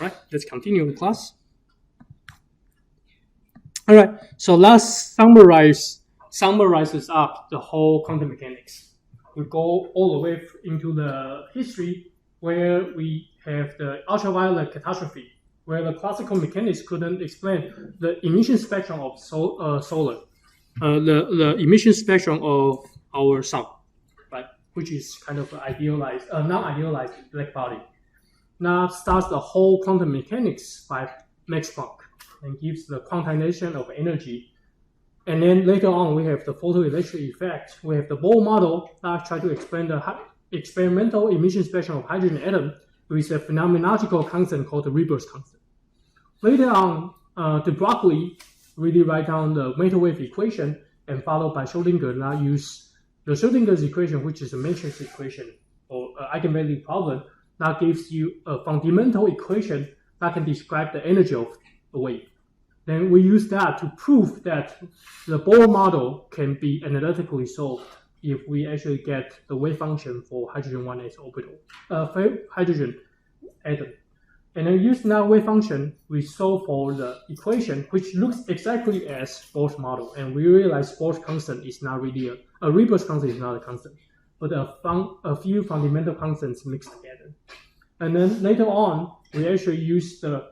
Right, let's continue the class. All right, so let's summarizes up the whole quantum mechanics. We go all the way into the history where we have the ultraviolet catastrophe, where the classical mechanics couldn't explain the emission spectrum of solar, the emission spectrum of our sun, right? Which is kind of idealized, non-idealized black body. Now starts the whole quantum mechanics by Max Planck and gives the quantization of energy. And then later on, we have the photoelectric effect. We have the Bohr model that try to explain the experimental emission spectrum of hydrogen atom with a phenomenological constant called the Ribers constant. Later on, de Broglie really write down the matter wave equation and followed by Schrödinger that use the Schrödinger's equation, which is a matrix equation or eigenvalue problem that gives you a fundamental equation that can describe the energy of a wave. Then we use that to prove that the Bohr model can be analytically solved if we actually get the wave function for hydrogen 1s orbital, hydrogen atom. And then using that wave function, we solve for the equation, which looks exactly as Bohr's model. And we realize Bohr's constant is not really a Ribers constant is not a constant, but a few fundamental constants mixed together. And then later on, we actually use the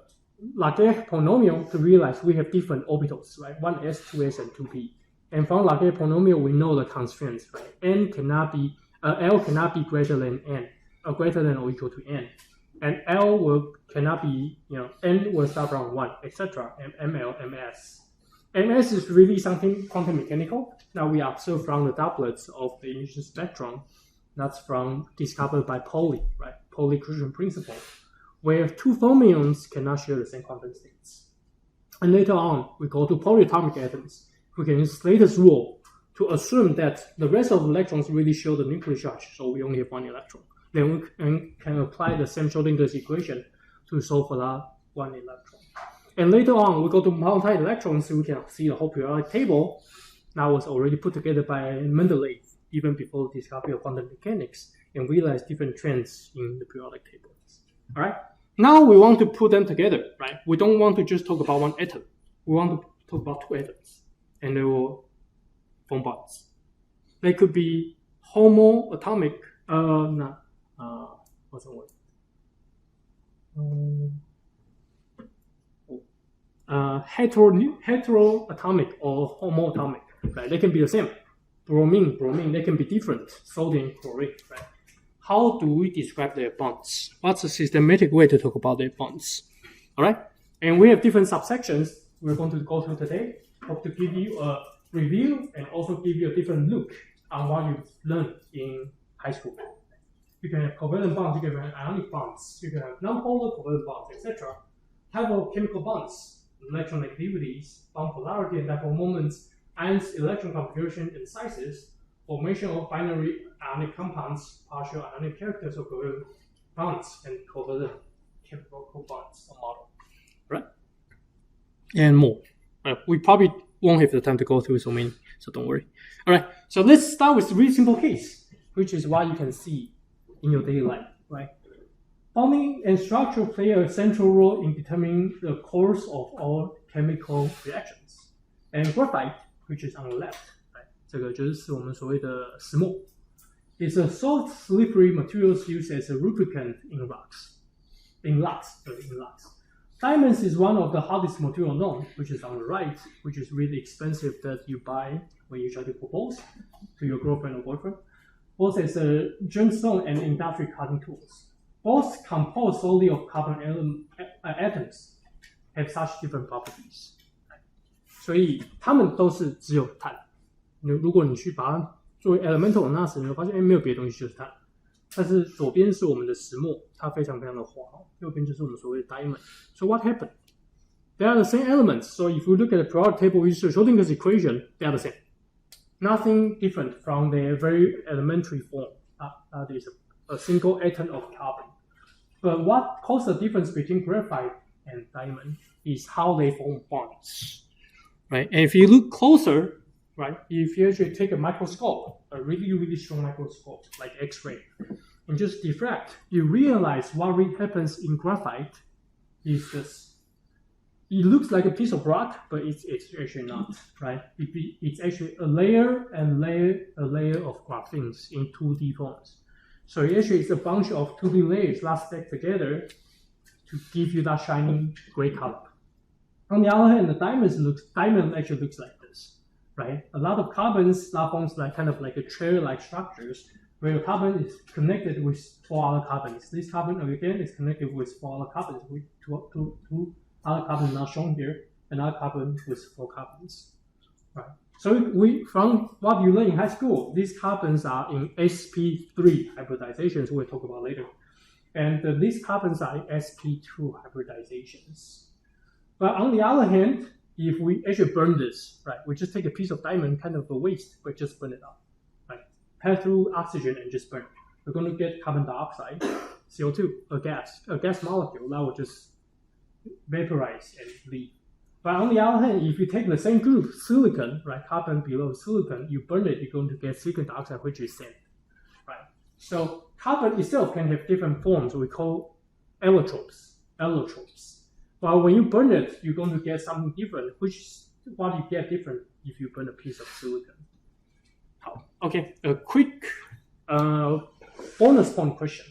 Lagrange polynomial to realize we have different orbitals, right? 1s, 2s, and 2p. And from Lagrange polynomial, we know the constraints, right? L cannot be greater than n, or greater than or equal to n. And cannot be, n will start from 1, etc. And ML, MS. MS is really something quantum mechanical. Now we observe from the doublets of the emission spectrum. That's discovered by Pauli, right? Pauli accretion principle, where two fermions cannot share the same quantum states. And later on, we go to polyatomic atoms. We can use Slater's rule to assume that the rest of the electrons really show the nuclear charge, so we only have one electron. Then we can apply the same Schrödinger's equation to solve for that one electron. And later on, we go to multi-electrons, so we can see the whole periodic table that was already put together by Mendeleev, even before the discovery of quantum mechanics, and realize different trends in the periodic tables. All right? Now we want to put them together, right? We don't want to just talk about one atom. We want to talk about two atoms, and they will form bonds. They could be homoatomic, what's the word? Heteroatomic or homoatomic, right? They can be the same. Bromine, they can be different. Sodium, chlorine, right? How do we describe their bonds? What's a systematic way to talk about their bonds? All right? And we have different subsections we're going to go through today. Hope to give you a review and also give you a different look on what you learned in high school. You can have covalent bonds, you can have ionic bonds, you can have non-polar covalent bonds, etc. Type of chemical bonds, electron activities, bond polarity and dipole moments, ions, electron configuration and sizes, formation of binary ionic compounds, partial ionic characters of covalent bonds, and covalent chemical bonds or model, right? And more. We probably won't have the time to go through so many, so don't worry. All right, so let's start with a really simple case, which is what you can see in your daily life, right? Bonding and structure play a central role in determining the course of all chemical reactions. And graphite, which is on the left, 这个就是我们所谓的石墨 is a soft, slippery materials used as a lubricant in rocks. Diamonds is one of the hardest material known, which is on the right, which is really expensive that you buy when you try to propose to your girlfriend or boyfriend. Both as a gemstone and industrial cutting tools. Both composed solely of carbon atoms, have such different properties. 所以它们都是只有碳。如果你去把它作为 elemental analysis， 你会发现没有别的东西就是碳。但是左边是我们的石墨，它非常非常的滑，右边就是我们所谓的 diamond. So what happened? They are the same elements. So if you look at the periodic table with Schrödinger's equation, they are the same. Nothing different from their very elementary form. That is a single atom of carbon. But what caused the difference between graphite and diamond is how they form bonds. Right? And if you look closer, right, if you actually take a microscope, a really, really strong microscope, like X-ray, and just diffract, you realize what really happens in graphite is this. It looks like a piece of rock, but it's actually not, right? It's actually a layer of graphenes in 2D forms. So it actually is a bunch of 2D layers that stack together to give you that shiny gray color. On the other hand, the diamond actually looks like this, right? A lot of carbons that forms like kind of like a chair-like structures where a carbon is connected with 4 other carbons. This carbon again is connected with 4 other carbons, with two other carbons not shown here, another carbon with 4 carbons, right? So from what you learn in high school, these carbons are in sp3 hybridizations, we'll talk about later. And these carbons are in sp2 hybridizations. But on the other hand, if we actually burn this, right, we just take a piece of diamond, kind of a waste, but just burn it up, right? Pass through oxygen and just burn it. We're going to get carbon dioxide, CO2, a gas molecule that will just vaporize and leave. But on the other hand, if you take the same group, silicon, right, carbon below silicon, you burn it, you're going to get silicon dioxide, which is sand, right? So carbon itself can have different forms we call allotropes. But when you burn it, you're going to get something different, which is what you get different if you burn a piece of silicon. Okay, a quick bonus point question.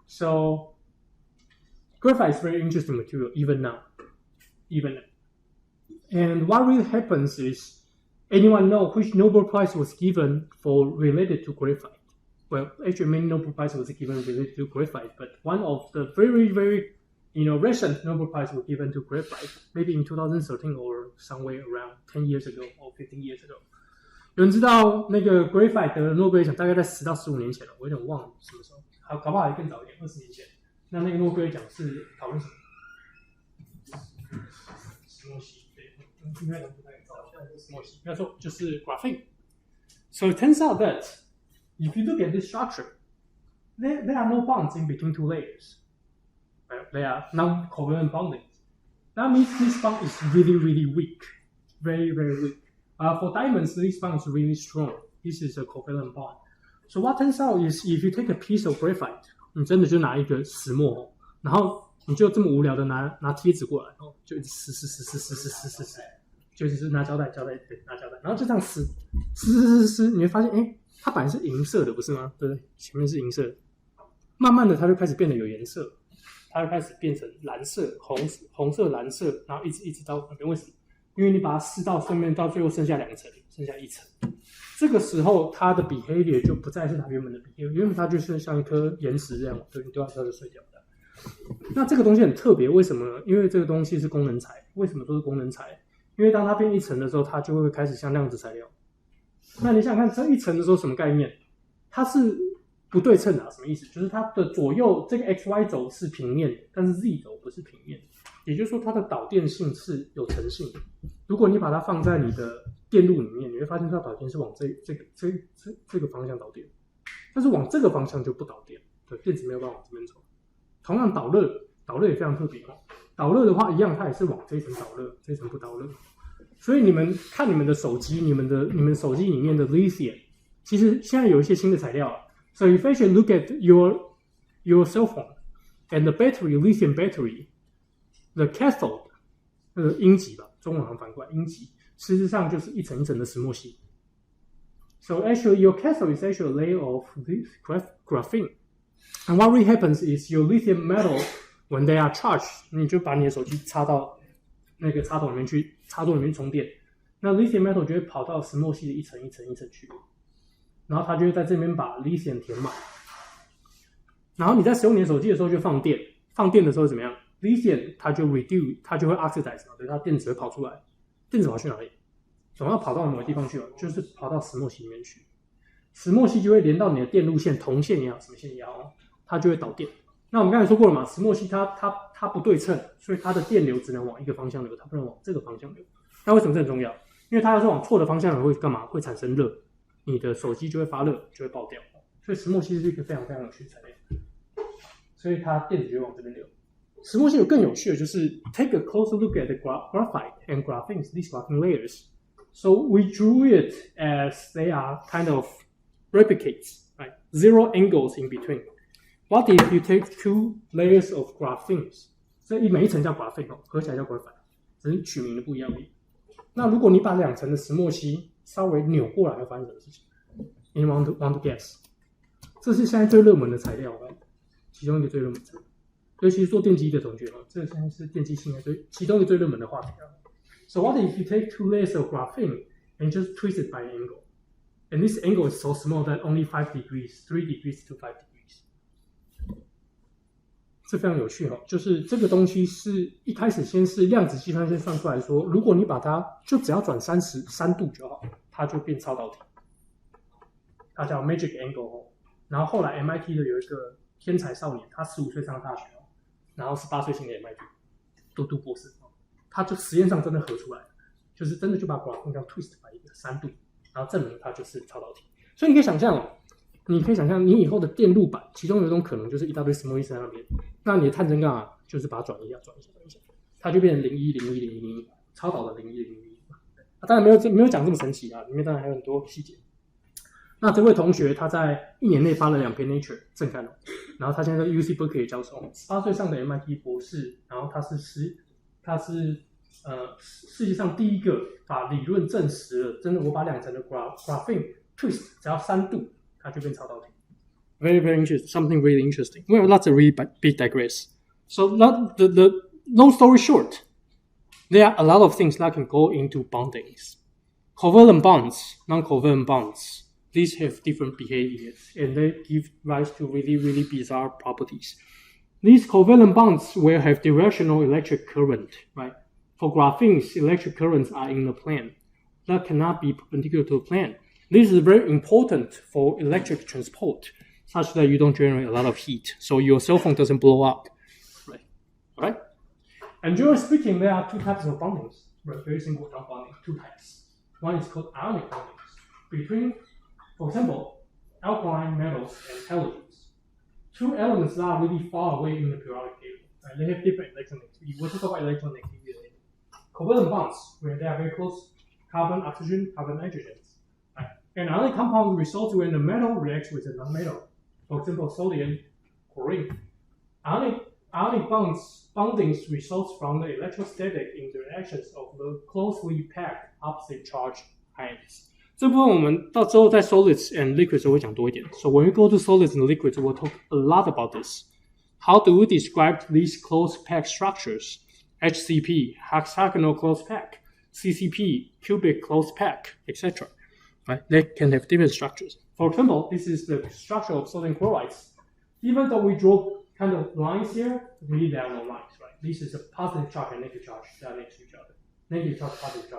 So graphite is a very interesting material, even now. And what really happens is, anyone know which Nobel Prize was given for related to graphite? Well, actually many Nobel Prizes was given related to graphite, but one of the very, very recent Nobel Prize was given to graphite, maybe in 2013 or somewhere around 10 years ago or 15 years ago. 有人知道那个 graphite 得诺贝尔奖大概在10到15年前了，我有点忘了什么时候，搞不好还更早一点，20年前。那个诺贝尔奖是讨论什么？石墨烯，对，应该不太早，现在是石墨烯，应该说就是 graphene. So it turns out that if you look at this structure, there are no bonds in between 2 layers. Right? They are non-covalent bonding. That means this bond is really, really weak, very, very weak. For diamonds, this bond is really strong. This is a covalent bond. So what turns out is, if you take a piece of graphite, 你真的就拿一个石墨，然后你就这么无聊的拿贴纸过来，就一直撕，就是拿胶带，对，拿胶带，然后就这样撕，你会发现，它本来是银色的，不是吗？对不对？前面是银色的，慢慢的它就开始变得有颜色，它就开始变成蓝色、红色、蓝色，然后一直到那边。为什么？因为你把它撕到上面，到最后剩下2层，剩下1层。这个时候它的 behavior 就不再是它原本的 behavior， 原本它就是像一颗岩石这样，对，你丢下它就碎掉的。那这个东西很特别，为什么呢？因为这个东西是功能材。为什么说是功能材？因为当它变1层的时候，它就会开始像量子材料。那你想想看，这1层的时候什么概念？它是不对称的，什么意思？就是它的左右这个 XY 轴是平面的，但是 Z 轴不是平面的。也就是说，它的导电性是有层性的。如果你把它放在你的电路里面，你会发现它导电是往这个方向导电，但是往这个方向就不导电，对，电子没有办法往这边走。同样导热也非常特别，导热的话一样，它也是往这一层导热，这一层不导热。所以你们看你们的手机，你们手机里面的 lithium， 其实现在有一些新的材料了。So if you actually look at your cell phone and the battery, lithium battery.The cathode， 阴极吧，中文好像反过来，阴极事实上就是一层一层的石墨烯。So actually, your cathode is actually a layer of graphene. And what really happens is your lithium metal, when they are charged, 你就把你的手机插到那个插头里面去，插座里面充电。那 lithium metal 就会跑到石墨烯的一层一层一层去，然后它就会在这边把 lithium 填满。然后你在使用你的手机的时候就放电，放电的时候怎么样？Lithium 它就 reduce， 它就会 oxidize 嘛，对，它电子会跑出来。电子跑去哪里？总要跑到某个地方去了，就是跑到石墨烯里面去。石墨烯就会连到你的电路线，铜线也好，什么线也好，它就会导电。那我们刚才说过了嘛，石墨烯它不对称，所以它的电流只能往一个方向流，它不能往这个方向流。那为什么这很重要？因为它要是往错的方向流会干嘛？会产生热，你的手机就会发热，就会爆掉。所以石墨烯是一个非常非常有趣的材料，所以它电子就会往这边流。石墨烯有更有趣的就是 take a closer look at the graphite and graphene, these graphene layers. So we drew it as they are kind of replicates, right? 0 angles in between. What if you take 2 layers of graphenes 这每一层叫 graphene 合起来叫 graphene， 只是取名的不一样而已。那如果你把2层的石墨烯稍微扭过来，会发生什么事情 ？Anyone want to guess？ 这是现在最热门的材料，其中一个最热门的材料，尤其是做电机的同学这现在是电机系其中一个最热门的话题。So what if you take 2 layers of graphene and just twist it by an angle? And this angle is so small that only 5 degrees, 3 degrees to 5 degrees. 这非常有趣就是这个东西是一开始先是量子计算先算出来说，如果你把它就只要转3度就好，它就变超导体，它叫 magic angle 然后后来 MIT 的有一个天才少年，他15岁上大学然后18岁进的 MIT 都读博士，他就实验上真的合出来，就是真的就把 graphene 这样 twist by 一个3度，然后证明它就是超导体。所以你可以想象你以后的电路板，其中有一种可能就是一大堆石墨烯在那边，那你的碳真杠就是把它转一下，它就变成010101，超导的010101。当然没有讲这么神奇里面当然还有很多细节。那这位同学他在1年内发了2篇 Nature 正刊然后他现在在 UC Berkeley 教授，18岁上的 MIT 博士，然后他是世界上第一个把理论证实了，真的我把2层的 graphene twist 只要3度，它就变超导体。Very, very interesting. Something really interesting. Well, that's a really big digress. So the long story short, there are a lot of things that can go into bondings. Covalent bonds, non-covalent bonds, these have different behaviors, and they give rise to really, really bizarre properties. These covalent bonds will have directional electric current, right? For graphenes, electric currents are in the plane. That cannot be perpendicular to the plane. This is very important for electric transport, such that you don't generate a lot of heat, so your cell phone doesn't blow up. Right? Alright? And generally speaking, there are 2 types of bondings. Right? Very simple bonding, 2 types. One is called ionic bondings between, for example, alkaline metals and halogens. 2 elements that are really far away in the periodic table. Right? They have different electronegativity. We'll talk about electronegativity later. Covalent bonds, where they are very close, carbon, oxygen, carbon, nitrogen. Right? And ionic compound results when the metal reacts with a non-metal. For example, sodium, chlorine. Ionic bondings results from the electrostatic interactions of the closely packed opposite charge ions. 这部分我们到之后在 solids and liquids 会讲多一点。So when we go to solids and liquids, we'll talk a lot about this. How do we describe these close packed structures? HCP, hexagonal close pack, CCP, cubic close pack, etc. Right? They can have different structures. For example, this is the structure of sodium chlorides. Even though we draw kind of lines here, really there are no lines, right? This is a positive charge and negative charge that are next to each other. Negative charge, positive,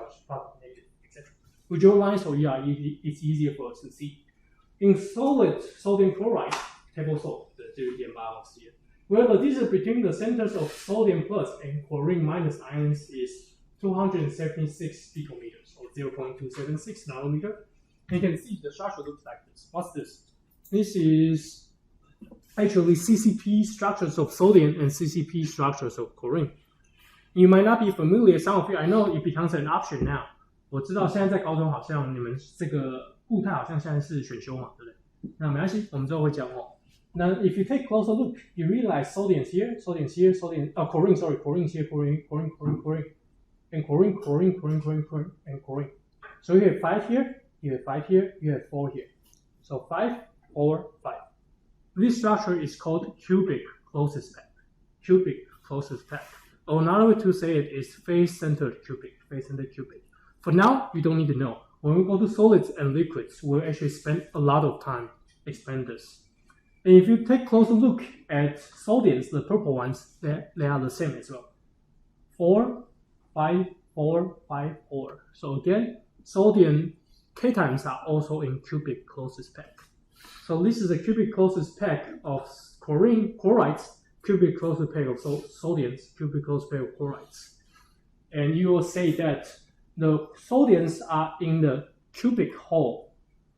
negative, etc. We draw lines so it's easier for us to see. In solid sodium chloride, table salt, where the distance between the centers of sodium plus and chlorine minus ions is 276 picometers, or 0.276 nanometer. You can see the structure looks like this. What's this? This is actually CCP structures of sodium and CCP structures of chlorine. You might not be familiar, some of you, I know it becomes an option now. 我知道现在在高中好像你们这个固态好像现在是选修嘛，对不对？那没关系，我们之后会讲Now, if you take a closer look, you realize sodium's here, chlorine here, chlorine here, chlorine, and chlorine, and chlorine. So you have 5 here, you have 5 here, you have 4 here. So 5, 4, 5. This structure is called cubic closest pack. Cubic closest pack. Or another way to say it is face-centered cubic. For now, you don't need to know. When we go to solids and liquids, we'll actually spend a lot of time explaining this. And if you take a closer look at sodiums, the purple ones, they are the same as well. 4, 5, 4, 5, 4. So again, sodium cations are also in cubic closest pack. So this is a cubic closest pack of chlorides, cubic closest pack of sodiums, cubic closest pack of chlorides. And you will say that the sodiums are in the cubic hole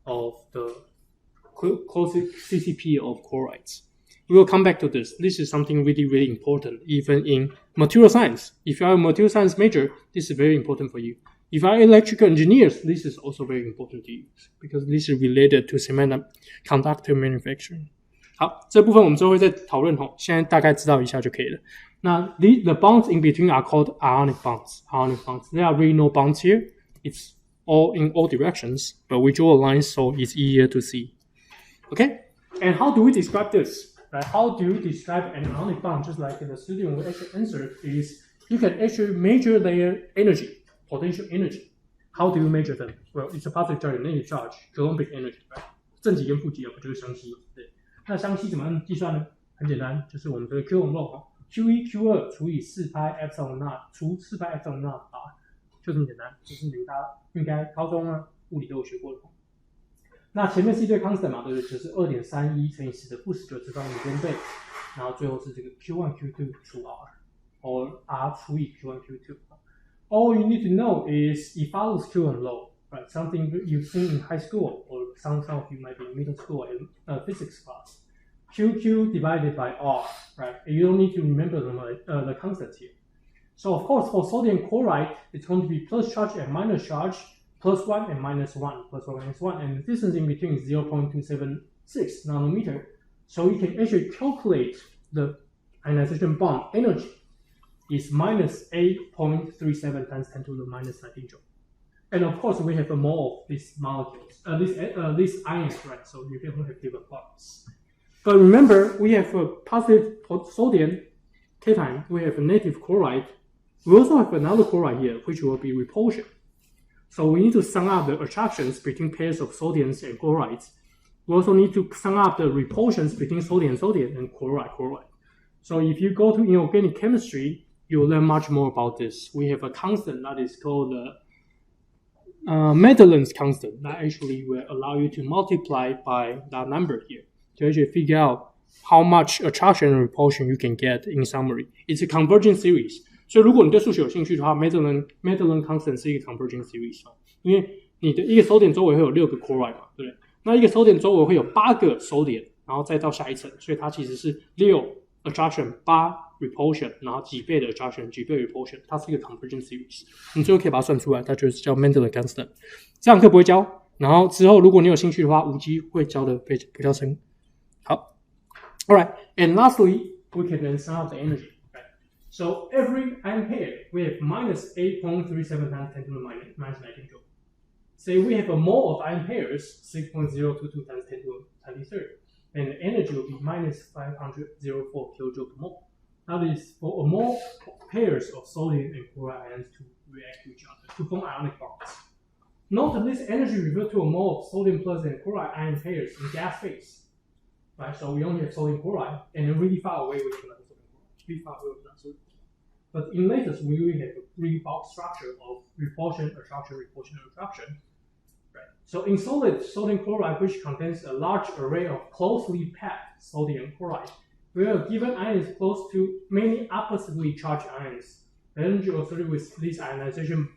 of the closest CCP of chlorides. We will come back to this. This is something really, really important, even in material science. If you are a material science major, this is very important for you. If you are electrical engineers, this is also very important to you because this is related to semiconductor manufacturing. 好，这部分我们之后会再讨论现在大概知道一下就可以了。Now, the bonds in between are called ionic bonds. Ionic bonds. There are really no bonds here. It's all in all directions, but we draw a line so it's easier to see. Okay? And how do we describe this? Right? How do you describe an ionic bond? Just like in the student will actually answer is you can actually measure their energy, potential energy. How do you measure them? Well, it's a positive charge, negative charge, Coulombic energy, right? 正极跟负极不就是相吸？对。那相吸怎么样计算呢？很简单，就是我们的 Q 我们漏 Q1 Q2 除以4派 epsilon naught 除4派 epsilon naught 就这么简单，就是你们大家应该高中啊物理都有学过的。那前面是一堆 constant 嘛，对不对？就是 2.31 乘以10的负19次方每边倍，然后最后是这个 Q1 Q2 除 R， or R 除以 Q1 Q2。All you need to know is it follows Q and law, right? Something you've seen in high school, or some of you might be in middle school in physics class. QQ divided by R, right? You don't need to remember the constants here. So of course, for sodium chloride, it's going to be plus charge and minus charge, plus 1 and minus 1, plus 1 minus 1, and the distance in between is 0.276 nanometer. So you can actually calculate the ionization bond energy is minus 8.37 times 10 to the minus 19 joule. And of course, we have more of these molecules, these ions, right? So you can have different bonds. But remember, we have a positive sodium cation, we have a negative chloride. We also have another chloride here, which will be repulsion. So we need to sum up the attractions between pairs of sodiums and chlorides. We also need to sum up the repulsions between sodium and chloride. So if you go to inorganic chemistry, you'll learn much more about this. We have a constant that is called the Madelaine's constant that actually will allow you to multiply by that number here to actually figure out how much attraction and repulsion you can get in summary. It's a convergent series. 所以如果你对数学有兴趣的话 Madeline constant 是一个 convergent series 因为你的一个 sodium 周围会有6个 chloride 嘛，对不对？那一个 sodium 周围会有8个 sodium， 然后再到下一层，所以它其实是6 attraction 8 repulsion， 然后几倍的 attraction 几倍 repulsion， 它是一个 convergent series。你最后可以把它算出来，它就是叫 Madeline constant。这堂课不会教，然后之后如果你有兴趣的话，无机会教的比较深。好 ，Alright, and lastly, we can then sum up the energy. So every ion pair, we have minus 8.37 times 10 to the minus 19 joule. Say we have a mole of ion pairs, 6.022 times 10 to the 23rd, and the energy will be minus 504 kilojoule per mole. That is for a mole pairs of sodium and chloride ions to react to each other to form ionic bonds. Note that this energy refers to a mole of sodium plus and chloride ion pairs in gas phase. Right, so we only have sodium chloride, and then really far away we have another sodium chloride. Really far away with that sodium. But in latest, we really have a three-box structure of repulsion, attraction, repulsion, and attraction. Right. So in solid sodium chloride, which contains a large array of closely packed sodium chloride, where a given ion is close to many oppositely charged ions, the energy associated with this ionization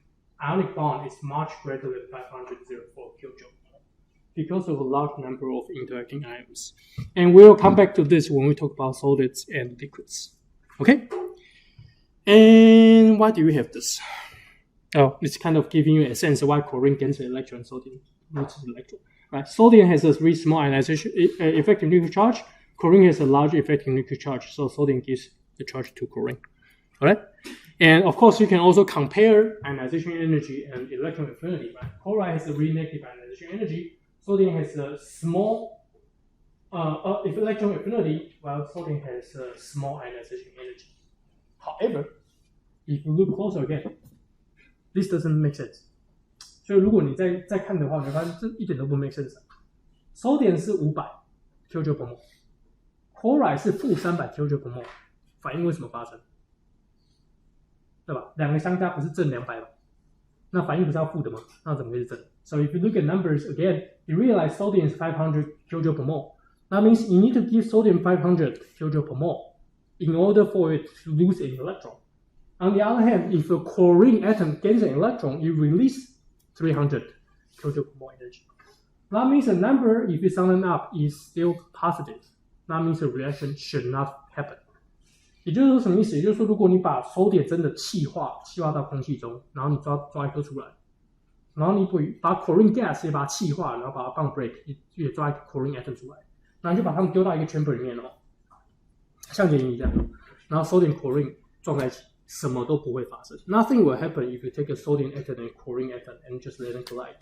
ionic bond is much greater than 504 kilojoule because of a large number of interacting ions. And we'll come back to this when we talk about solids and liquids. Okay? And why do we have this? Oh, it's kind of giving you a sense of why chlorine gains an electron and sodium loses an electron. Right? Sodium has a very small ionization effective nuclear charge. Chlorine has a large effective nuclear charge, so sodium gives the charge to chlorine. Alright? And of course, you can also compare ionization energy and electron affinity. Right? Chloride has a really negative ionization energy. Sodium has a small electron affinity, while sodium has a small ionization energy. However, if you look closer again, this doesn't make sense. 所以如果你再看的话，你会发现这一点都不 make sense。Sodium 是500 kJ per mole， chloride 是负300 kJ per mole， 反应为什么发生？对吧？两个相加不是正200吗？那反应不是要负的吗？那怎么会是正的？ So if you look at numbers again, you realize sodium is 500 kJ per mole. That means you need to give sodium 500 kJ per mole in order for it to lose an electron. On the other hand, if a chlorine atom gains an electron, it releases 300 kJ per mole energy. That means the number, if you sum them up, is still positive. That means the reaction should not happen. 也就是说什么意思？也就是说，如果你把sodium真的气化到空气中，然后你抓一颗出来，然后你把 chlorine gas 也把它气化，然后把它放 break 也抓一个 chlorine atom 出来，然后你就把它们丢到一个 chamber 里面哦，像联谊这样。然后 sodium chlorine 撞在一起，什么都不会发生。Nothing will happen if you take a sodium atom and chlorine atom and just let them collide.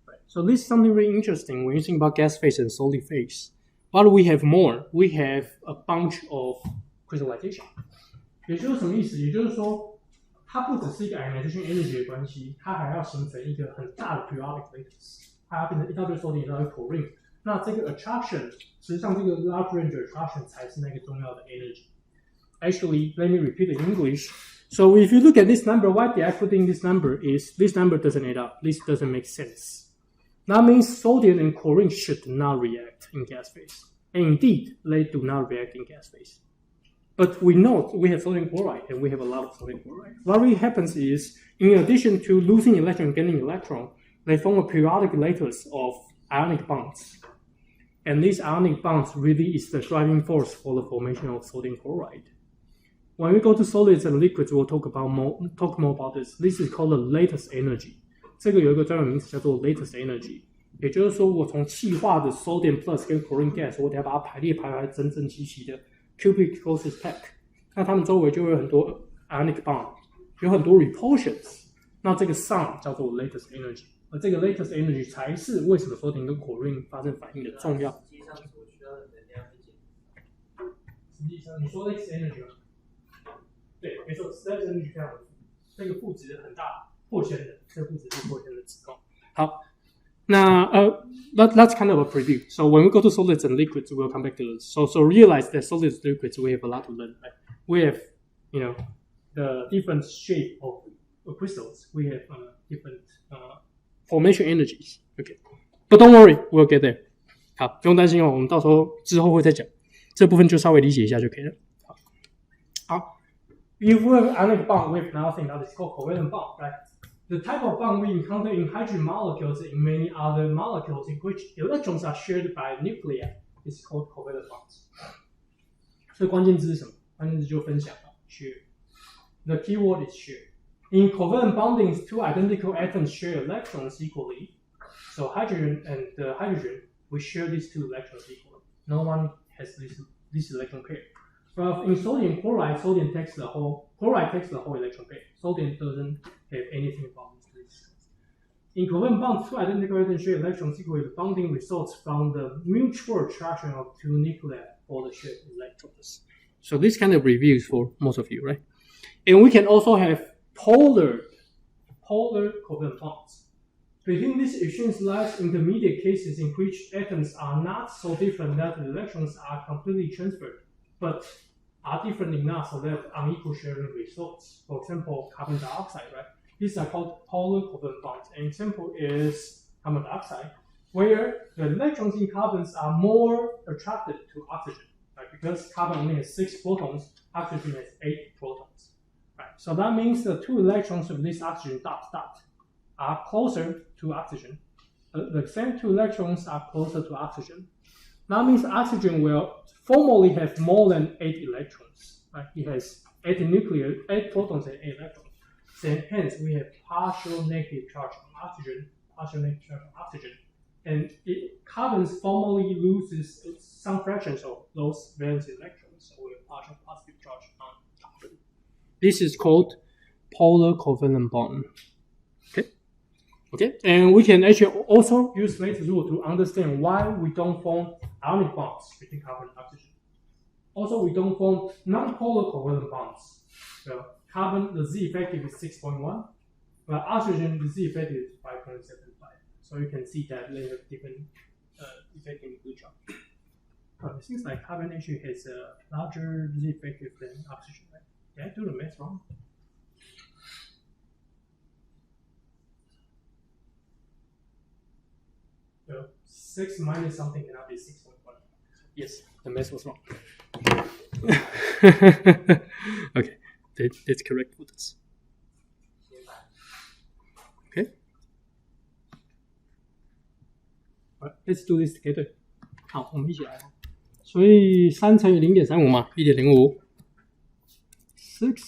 Right. So this is something really interesting when you think about gas phase and solid phase. But we have more. We have a bunch of crystallization. 也就是什么意思？也就是说，它不只是一个 ionization energy 的关系，它还要形成一个很大的 periodic lattice， 它要变成一大堆 sodium 一大堆 chlorine。那这个 attraction， 实际上这个 large range attraction 才是那个重要的 energy。Actually, let me repeat in English. So if you look at this number, why did I put in this number? Is this number doesn't add up. This doesn't make sense. That means sodium and chlorine should not react in gas phase. And indeed, they do not react in gas phase. But we know we have sodium chloride, and we have a lot of sodium chloride. What really happens is, in addition to losing electron and gaining electron, they form a periodic lattice of ionic bonds. And these ionic bonds really is the driving force for the formation of sodium chloride. When we go to solids and liquids, we'll talk more about this. This is called the lattice energy. 这个有一个专有名词叫做 lattice energy， 也就是说，我从气化的 sodium plus 跟 chlorine gas， 我得要把它排列整整齐齐的 cubic closest pack。那它们周围就会有很多 ionic bond， 有很多 repulsions。那这个 sum 叫做 lattice energy， 而这个 lattice energy 才是为什么 sodium 跟 chlorine 发生反应的重要。实际上你说 lattice energy 吗？对，没错 ，lattice energy 非常的这个负值很大。破千的，这个负值是破千的值哦。好，那that's kind of a preview. So when we go to solids and liquids, we'll come back to this. So realize that solids and liquids we have a lot to learn. Right? We have the different shape of crystals. We have different formation energies. Okay, but don't worry, we'll get there. 好，不用担心哦，我们到时候之后会再讲，这部分就稍微理解一下就可以了。好，if we have ionic bond, we have another thing that is called covalent bond, right? The type of bond we encounter in hydrogen molecules and in many other molecules in which electrons are shared by nuclei is called covalent bonds. 所以关键字是什么？关键字就分享了 share. The keyword is share. In covalent bondings, two identical atoms share electrons equally. So hydrogen and hydrogen, we share these two electrons equally. No one has this electron pair. But in sodium chloride, sodium takes the whole electron pair. Sodium doesn't have anything about this. In covalent bonds, two identical atoms share electrons equally. The bonding results from the mutual attraction of two nuclei for the shared electrons. So this kind of reviews for most of you, right? And we can also have polar covalent bonds. Between these extremes lies intermediate cases in which atoms are not so different that the electrons are completely transferred, but are different enough so that unequal sharing results. For example, carbon dioxide, right? These are called polar covalent bonds. An example is carbon dioxide, where the electrons in carbons are more attracted to oxygen, right? Because carbon only has 6 protons, oxygen has 8 protons, right? So that means the 2 electrons of this oxygen dot are closer to oxygen. The same 2 electrons are closer to oxygen. That means oxygen will formally have more than 8 electrons. Right? It has 8 protons and 8 electrons. So hence, we have partial negative charge on oxygen, partial negative charge on oxygen. And carbon formally loses some fractions of those valence electrons. So we have partial positive charge on carbon. This is called polar covalent bond. Okay, and we can actually also use lattice rule to understand why we don't form ionic bonds between carbon and oxygen. Also, we don't form non-polar covalent bonds. So carbon, the Z effective is 6.1, but oxygen, the Z effective is 5.75. So you can see that they have different effect in each other. But it seems like carbon actually has a larger Z effective than oxygen, right? Did I do the math wrong? So 6 minus something cannot be 6.1. Yes, the math was wrong. Okay, that's correct for this. Okay. Alright, let's do this together. 好，我们一起来。所以3乘以 0.35 嘛 1.05 6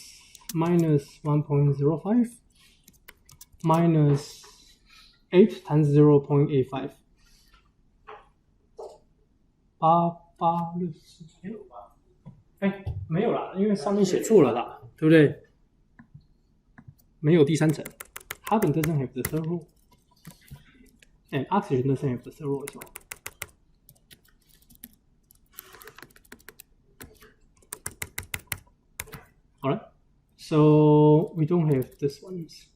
minus 1.05 minus 8 times 0.85 8864没有啦，因为上面写错了啦，对不对？没有第三层。Carbon doesn't have the third rule, and oxygen doesn't have the third rule as well. Alright, so we don't have this ones.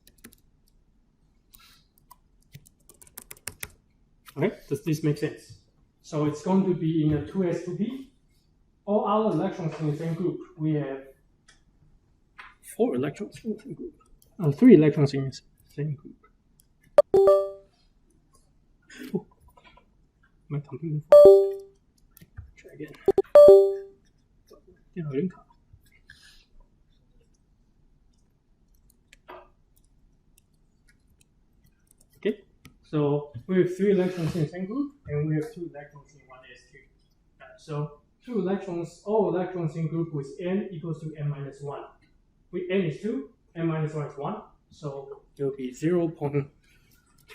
Okay, does this make sense? So it's going to be in a 2s2p. All other electrons in the same group, we have 4 electrons in the same group. 3 electrons in the same group. Oh, my computer. Try again. 电脑有点卡。Okay, so we have 3 electrons in the same group, and we have 2 electrons in 1s2. So 2 electrons, all electrons in group with n equals to n minus 1. With n is 2, n minus 1 is 1, so there will be 0.2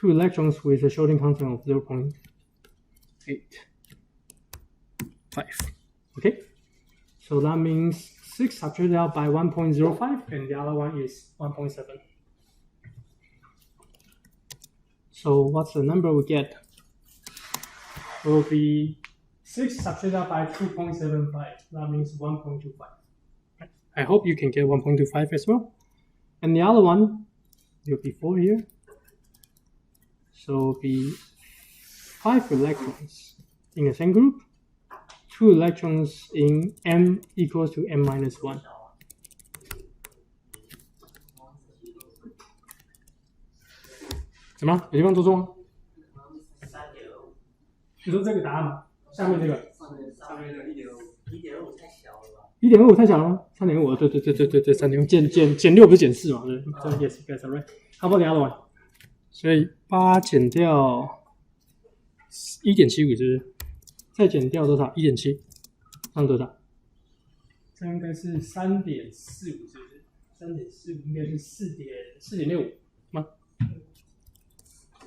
electrons with a shorting constant of 0.85. Okay, so that means 6 subtracted out by 1.05, and the other one is 1.7. So what's the number we get? It will be 6 subtracted out by 2.75. That means 1.25. I hope you can get 1.25 as well. And the other one will be 4 here. So it will be 5 electrons in the same group. 2 electrons in m equals to m minus 1. 怎么了？有地方做错吗？你说这个答案吗？下面这个？上面这个1.25太小了吧？1.25太小了吗？3.5，对，3.5减6不是减4嘛？对，这 yes, you guys are right. How about the other one? 所以8减掉 1.75， 是不是？再减掉多少 ？1.7， 上多少？这应该是 3.45， 是不是？3.45应该是4.65吗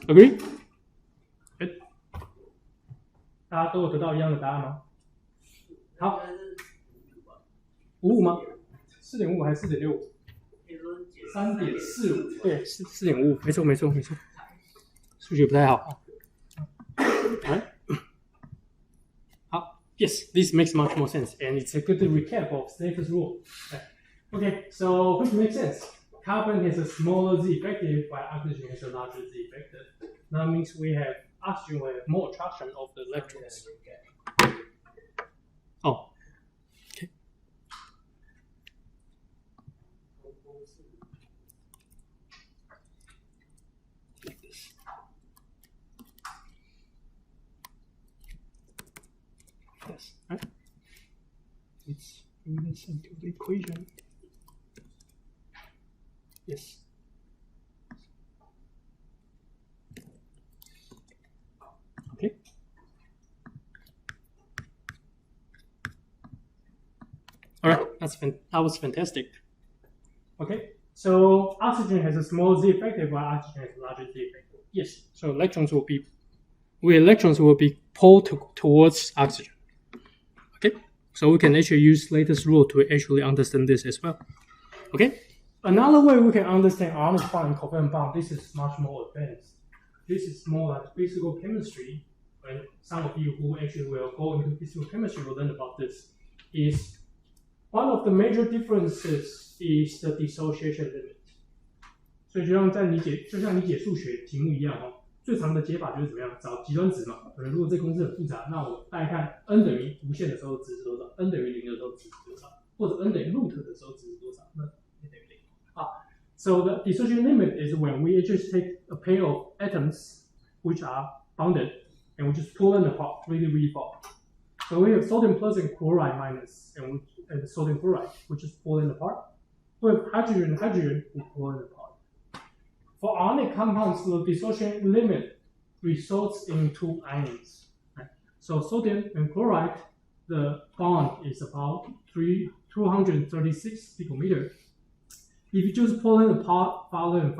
？Agree? Good. 大家都有得到一样的答案吗？好，55吗？4.55还是4.65？3.45，对，4.55，没错，数学不太好。好 ，Yes, this makes much more sense, and it's a good recap of Slater's rule. Okay, so which makes sense. Carbon has a smaller Z effective, while oxygen has a larger Z effective. That means oxygen will have more attraction of the electrons. Oh, okay. Like this. Yes, right? Let's bring this into the equation. Yes. Okay. All right, that was fantastic. Okay, so oxygen has a small Z effective, while oxygen has a larger Z effective. Yes, so electrons will be pulled towards oxygen. Okay, so we can actually use Slater's rule to actually understand this as well. Okay. Another way we can understand ionic bond and covalent bond, this is much more advanced. This is more like physical chemistry, and some of you who actually will go into physical chemistry will learn about this. Is one of the major differences is the dissociation limit. 所以就像你解数学题目一样哦，最常的解法就是怎么样找极端值嘛。可能如果这公式很复杂，那我大概看 n 等于无限的时候值是多少 ，n 等于0的时候值是多少，或者 n 等于 root 的时候值是多少，那等于0。So the dissociation limit is when we just take a pair of atoms which are bonded and we just pull them apart really far. So we have sodium plus and chloride minus, and sodium chloride, we just pull them apart. We have hydrogen, we pull them apart. For ionic compounds, the dissociation limit results in 2 ions. Right? So sodium and chloride, the bond is about 236 picometer. If you just pull them apart farther,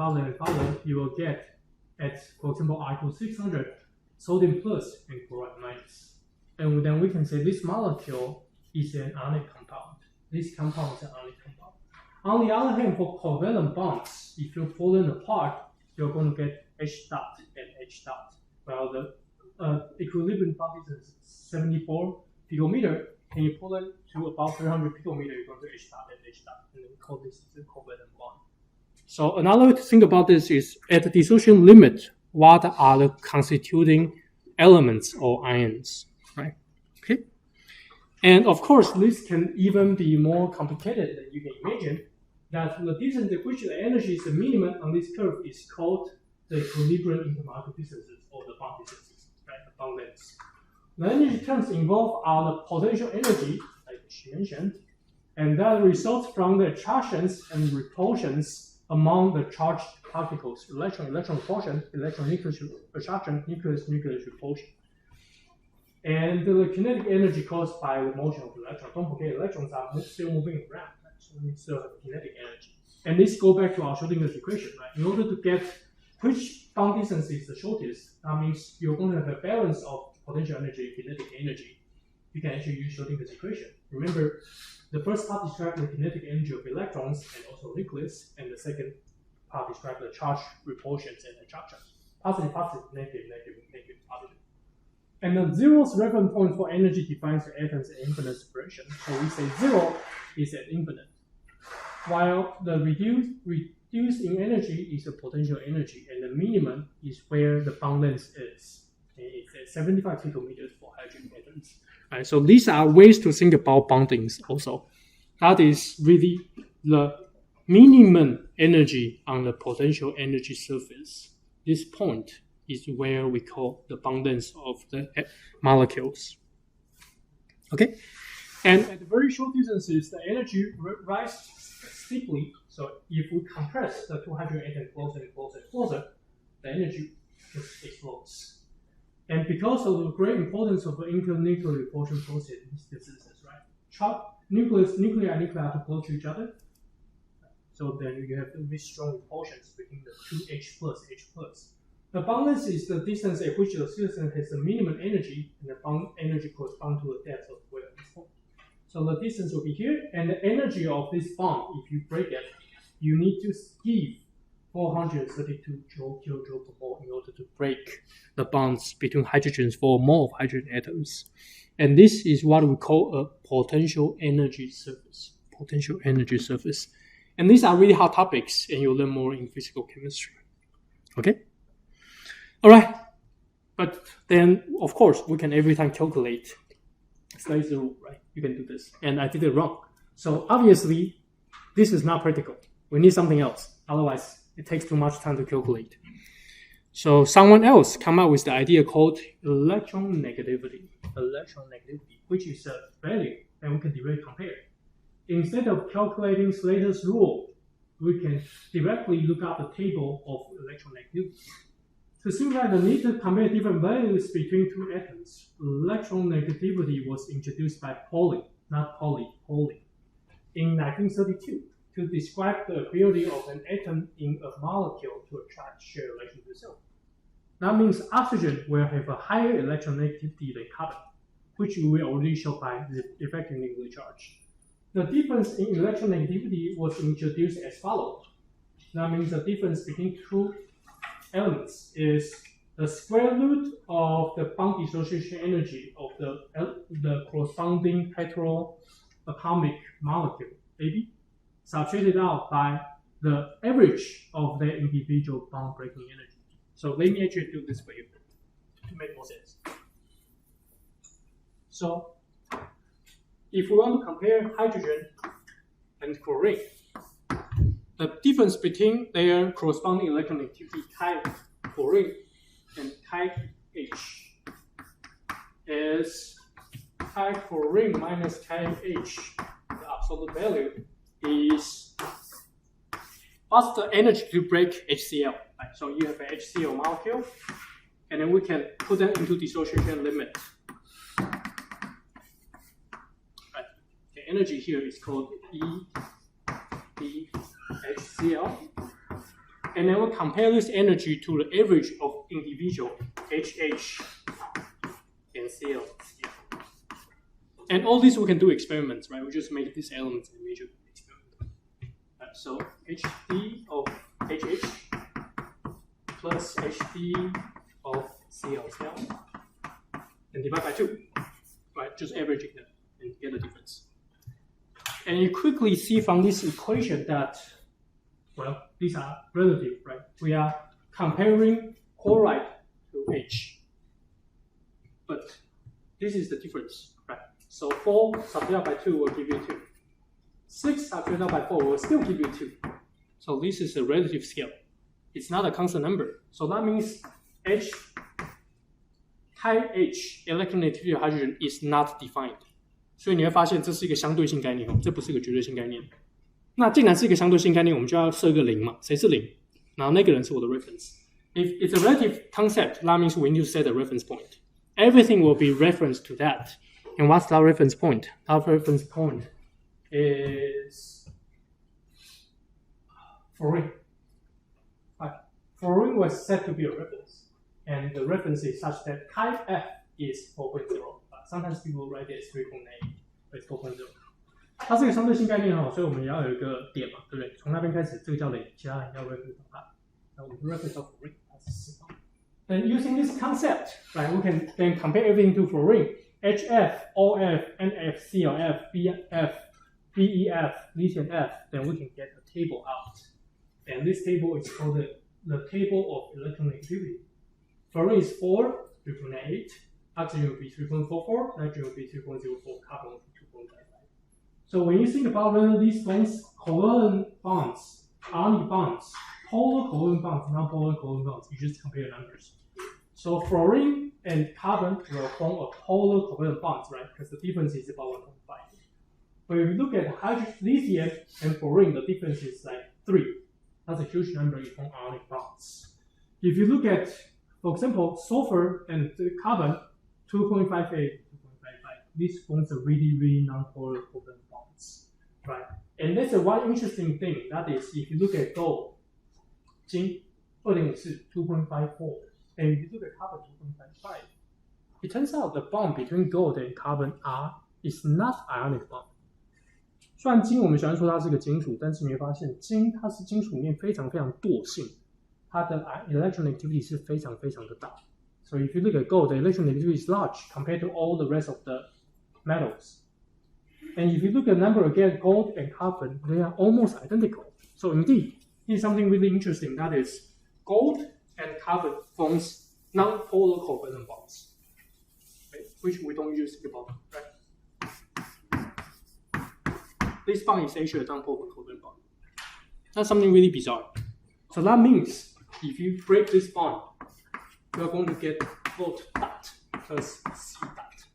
you will get at, for example, I equals 600, sodium plus and chloride minus. And then we can say this molecule is an ionic compound. This compound is an ionic compound. On the other hand, for covalent bonds, if you pull them apart, you're going to get H dot and H dot. Well, the equilibrium bond distance is 74 picometer, and you pull it to about 300 picometer, you're going to H dot and H dot, and then we call this the covalent bond. So another thing about this is at the dissociation limit, what are the constituting elements or ions, right? Okay. And of course, this can even be more complicated than you can imagine. That the distance at which the energy is the minimum on this curve is called the equilibrium intermolecular distances or the bond distances, right? The bond lengths. The energy terms involved are the potential energy, like she mentioned, and that results from the attractions and repulsions among the charged particles: electron repulsion, electron-nucleus attraction, nucleus repulsion. And the kinetic energy caused by the motion of the electron. Don't forget, electrons are still moving around, right? So we still have kinetic energy. And this goes back to our Schrödinger's equation, right? In order to get which bond distance is the shortest, that means you're going to have a balance of potential energy and kinetic energy. You can actually use Schrödinger's equation. Remember, the first part describes the kinetic energy of electrons and also nucleus, and the second part describes the charge repulsions and attractions. Positive, positive, negative, negative, negative, positive. And the zeroth reference point for energy defines the atom's infinite separation. So we say zero is at infinite, while the reduced in energy is the potential energy, and the minimum is where the bond length is. It's at 75 picometers for hydrogen atoms. Right, so these are ways to think about bondings also. That is really the minimum energy on the potential energy surface. This point is where we call the bond length of the molecules. Okay? And at very short distances, the energy rises steeply. So if we compress the two hydrogen atoms closer and closer and closer, the energy just explodes. And because of the great importance of the internuclear repulsion process in these distances, right? Nuclei are too close to each other. So then you have very strong repulsions between the two H plus. The bond length is the distance at which the system has the minimum energy, and the bond energy corresponds to the depth of the valence point. So the distance will be here, and the energy of this bond, if you break it, you need to give 432 kilojoule per mole in order to break the bonds between hydrogens for a mole of hydrogen atoms. And this is what we call a potential energy surface. Potential energy surface. And these are really hot topics, and you'll learn more in physical chemistry. Okay? All right. But then, of course, we can every time calculate. That is the rule, right? You can do this. And I did it wrong. So obviously, this is not practical. We need something else. Otherwise, it takes too much time to calculate. So someone else come up with the idea called electronegativity, which is a value that we can directly compare. Instead of calculating Slater's rule, we can directly look up the table of electronegativity. To simplify the need to compare different values between two atoms, electronegativity was introduced by Pauling, Pauling, in 1932 to describe the ability of an atom in a molecule to attract shear relation to itself. That means oxygen will have a higher electronegativity than carbon, which we will already show by the effective nuclear charge. The difference in electronegativity was introduced as follows. That means the difference between two elements is the square root of the bond dissociation energy of the corresponding heteroatomic molecule, AB, subtracted out by the average of their individual bond breaking energy. So let me actually do this for you to make more sense. So if we want to compare hydrogen and chlorine, the difference between their corresponding electronegativity chi chlorine and chi H is chi chlorine minus chi H. The absolute value is what's the energy to break HCl? Right? So you have an HCl molecule, and then we can put them into dissociation limit. Right. The energy here is called HCl, and then we'll compare this energy to the average of individual HH and Cl. And all this we can do experiments, right? We just make these elements and measure experiment. Right, so HD of HH plus HD of CL and divide by 2, right? Just averaging them and get the difference. And you quickly see from this equation that, well, these are relative, right? We are comparing chloride to H. But this is the difference, right? So 4 subtracted by 2 will give you 2. 6 subtracted by 4 will still give you 2. So this is a relative scale. It's not a constant number. So that means H, high H, electronegativity of hydrogen is not defined. 所以你会发现这是一个相对性概念，这不是一个绝对性概念。那既然是一个相对性概念，我们就要设一个0嘛，谁是0？然后那个人是我的 reference. If it's a relative concept, that means we need to set a reference point. Everything will be referenced to that. And what's that reference point? That reference point is fluorine. Right. Fluorine was set to be a reference. And the reference is such that type F is 4.0. Sometimes people write it as 3.8, but it's 4.0. 它是一个相对性概念哦，所以我们也要有一个点嘛，对不对？从那边开始，这个叫0，其他人叫 reference 它。那我们 reference 到 fluorine， 它是4。And using this concept, right, we can then compare everything to fluorine. HF, OF, NF, CLF, BF, BEF, lithium F, then we can get a table out. And this table is called the table of electronegativity. Fluorine is 4, 3.8. Oxygen will be 3.44, nitrogen will be 3.04, carbon will be 2.55. So when you think about these bonds, covalent bonds, ionic bonds, polar covalent bonds, non-polar covalent bonds, you just compare numbers. So fluorine and carbon will form a polar covalent bonds, right? Because the difference is about 1.5. But if you look at hydrogen, lithium, and fluorine, the difference is like 3. That's a huge number. You form ionic bonds. If you look at, for example, sulfur and carbon, 2.58, 2.55. These forms are really non-polar covalent bonds, right? And that's one interesting thing. That is, if you look at gold, zinc, 2.54, and if you look at carbon, 2.55, it turns out the bond between gold and carbon is not ionic bond. 虽然金我们喜欢说它是个金属，但是你会发现金它是金属里面非常非常惰性，它的 electronegativity 是非常非常的大。So if you look at gold, the electronegativity is large compared to all the rest of the metals. And if you look at the number again, gold and carbon, they are almost identical. So indeed, here's something really interesting. That is, gold and carbon forms non-polar covalent bonds, right? Which we don't use to about, right? This bond is actually a non-polar covalent bond. That's something really bizarre. So that means if you break this bond, you are going to get gold dot plus C dot.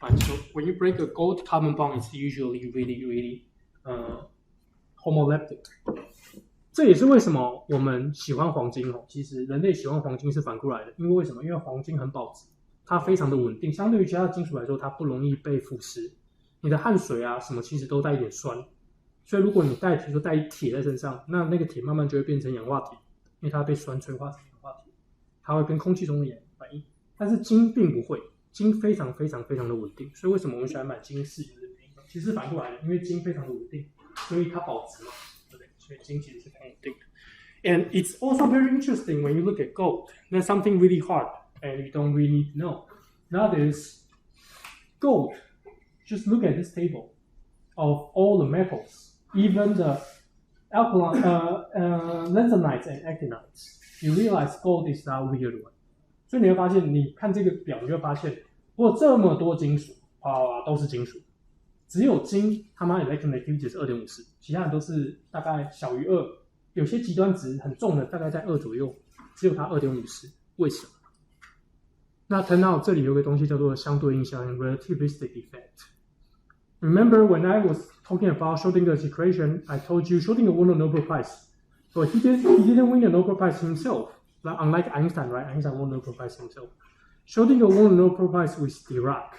Right, so when you break a gold carbon bond, it's usually really homoleptic. 这也是为什么我们喜欢黄金哦。其实人类喜欢黄金是反过来的，因为为什么？因为黄金很保值，它非常的稳定，相对于其他金属来说，它不容易被腐蚀。你的汗水啊什么其实都带一点酸，所以如果你比如说带铁在身上，那个铁慢慢就会变成氧化铁，因为它被酸催化成氧化铁。它会跟空气中的氧反应，但是金并不会，金非常的稳定，所以为什么我们喜欢买金饰就是原因？其实反过来的，因为金非常的稳定，所以它保值嘛，对不对？所以金其实是很稳定的。And it's also very interesting when you look at gold. There's something really hard and you don't really need to know. That is gold. Just look at this table of all the metals, even the alkaline, lanthanides and actinides.You realize gold is that weird one. 所以你会发现，你看这个表，你会发现，我这么多金属，都是金属，只有金他妈 electronegativity 是 2.54， 其他人都是大概小于2，有些极端值很重的，大概在2左右，只有它 2.54， 为什么？那 turn out 这里有个东西叫做相对应效应 relativistic effect。Remember when I was talking about Schrödinger's equation, I told you Schrödinger won a Nobel Prize.But he didn't win the Nobel Prize himself. Like, unlike Einstein, right? Einstein won the Nobel Prize himself. Schrödinger won the Nobel Prize with Dirac.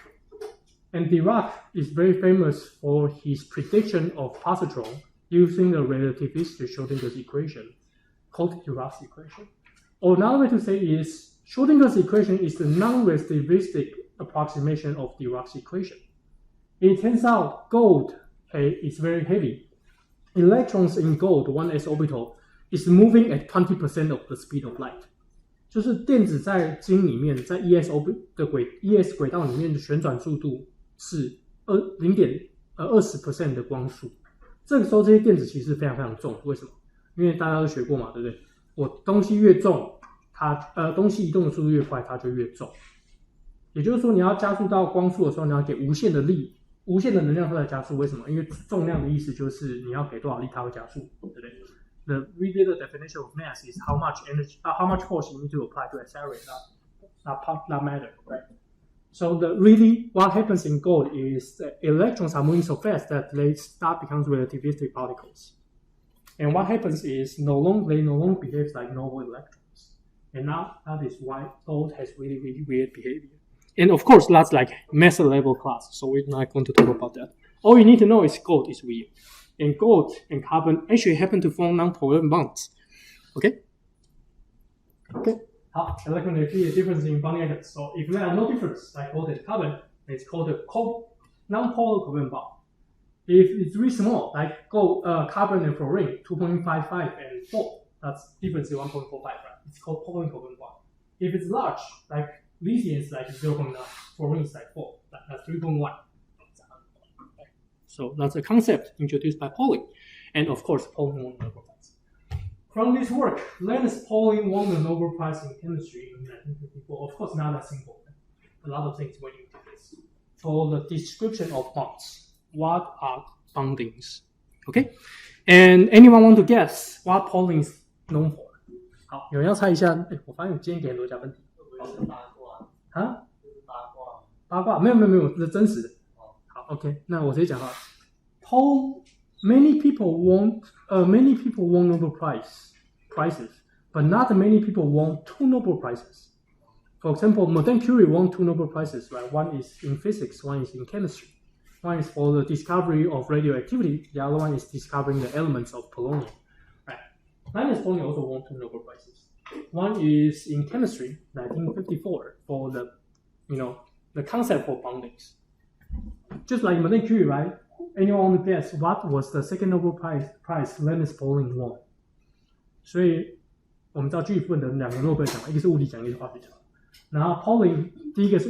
And Dirac is very famous for his prediction of positron using the relativistic Schrödinger's equation, called Dirac's equation. Or another way to say is, Schrödinger's equation is the non-relativistic approximation of Dirac's equation. it turns out gold is very heavy. Electrons in gold 1s orbital is moving at 20% of the speed of light. 就是电子在晶里面，在 ES 轨道里面的旋转速度是0.20% 的光速。这个时候，这些电子其实非常非常重，为什么？因为大家都学过嘛，对不对？我东西越重，东西移动的速度越快，它就越重。也就是说，你要加速到光速的时候，你要给无限的力、无限的能量出来加速。为什么？因为重量的意思就是你要给多少力，它会加速，对不对？The real definition of mass is how much energy, how much force you need to apply to accelerate that matter, right? So what happens in gold is that electrons are moving so fast that they start becomes relativistic particles. And what happens is they no longer behave like normal electrons. And now that is why gold has really, really weird behavior. And of course, that's like massive level class. So we're not going to talk about that. All you need to know is gold is weird. And gold and carbon actually happen to form non-polar bonds. Okay? How electron and a difference in bonding atoms. So if there are no difference, like gold and carbon, it's called a non-polar covalent bond. If it's really small, like carbon and fluorine, 2.55 and 4, that's difference in 1.45, right? It's called polar covalent bond. If it's large, like lithium is like 0.9, fluorine is like 4, that's 3.1. So that's a concept introduced by Pauling. And of course, Pauling won the Nobel Prize. From this work, Linus Pauling won the Nobel Prize in chemistry in 1954. Of course, not that simple. A lot of things went into this. For the description of bonds, what are bondings? Okay? And anyone want to guess what Pauling is known for? 好，有人要猜一下？我发现今天给很多加分题。啊？八卦？没有，这是真实的。好 ，OK， 那我直接讲哈。Many people won Nobel prizes, but not many people won 2 Nobel prizes. For example, Madame Curie won 2 Nobel prizes, right? One is in physics, one is in chemistry. One is for the discovery of radioactivity, the other one is discovering the elements of polonium. Right? Linus Pauling also won 2 Nobel prizes. One is in chemistry, 1954, for the concept for bondings. Just like Madame Curie, right? Anyone want to guess what was the second Nobel Prize Linus Pauling won? 所以我们知道巨份的2个诺贝尔奖，一个是物理奖，一个是化学奖。然后 Pauling 第一个是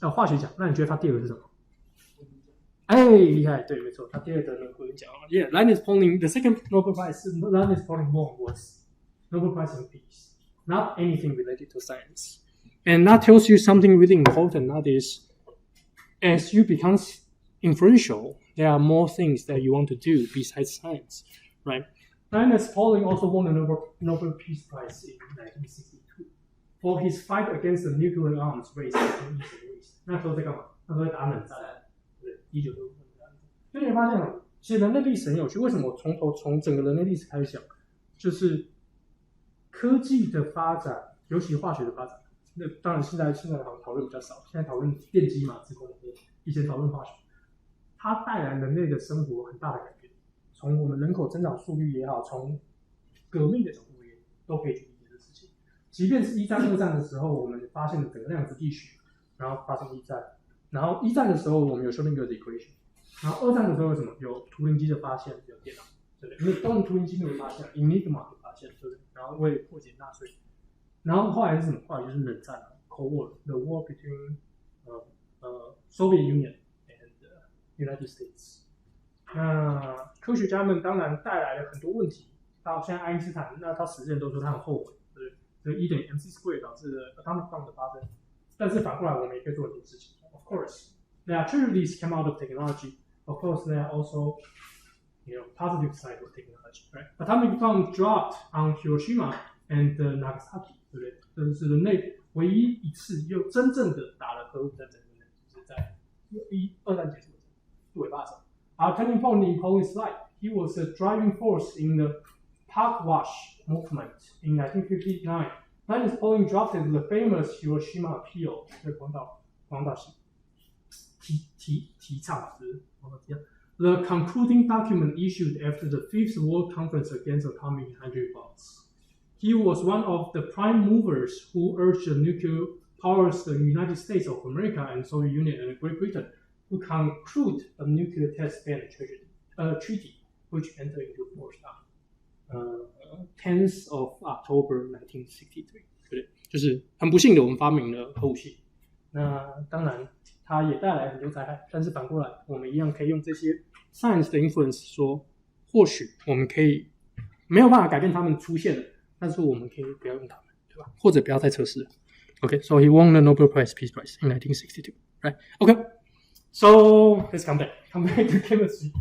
化学奖，那你觉得他第二个是什么？哎，厉害，对，没错，他第二个呢，我跟你讲啊 ，Yeah, Linus Pauling, the second Nobel Prize Linus Pauling won was Nobel Prize in Peace, not anything related to science. And that tells you something really important. That is, as you become influential, there are more things that you want to do besides science, right? Linus Pauling also won the Nobel Peace Prize in 1962 for his fight against the nuclear arms race in East and West. 那时候在干嘛？那时候在打冷战，对，1965年打冷战。所以你发现，其实人类历史很有趣。为什么我从整个人类历史开始讲，就是科技的发展，尤其化学的发展。那当然，现在讨论比较少，现在讨论电机嘛，自工科，以前讨论化学。它带来人类的生活很大的改变，从我们人口增长速率也好，从革命的角度也都可以去理解这事情。即便是1战、2战的时候，我们发现了整个量子力学，然后发生1战，然后1战的时候我们有修订 Gödel equation， 然后2战的时候有什么？有图灵机的发现，有电脑，对不对？因为当图灵机没有发现 ，Enigma 的发现，对不对？然后为了破解纳粹，然后后来是什么？后来就是冷战 ，Cold War，the war between Soviet Union United States。 那科学家们当然带来了很多问题，到现在爱因斯坦，那他实践都说他很后悔，对不对？所以E等于 mc² 导致了 atomic bomb 的发生。但是反过来，我们也可以做很多事情。Of course, there are tragedies come out of technology. Of course, there are also, positive side of technology. Right? Atomic bomb dropped on Hiroshima and Nagasaki， 对不对？这是人类唯一一次又真正的打了核武战争，就是在2战结束。Our turning point in Pauling's life, he was a driving force in the Park Wash movement in 1959. Linus Pauling drafted the famous Hiroshima Appeal, 广岛提倡，就是 the concluding document issued after the 5th World Conference against atomic energy bombs. He was one of the prime movers who urged the nuclear powers, the United States of America and Soviet Union and Great Britain, we conclude a nuclear test ban treaty, which entered into force on 10th of October 1963， 对不对？就是很不幸的，我们发明了核武器。那当然，它也带来很多灾害，但是反过来，我们一样可以用这些 science 的 influence 说，或许我们可以没有办法改变他们出现的，但是我们可以不要用他们，对吧？或者不要再测试了。Okay, so he won the Nobel Peace Prize in 1962, right? Okay, so let's come back to chemistry.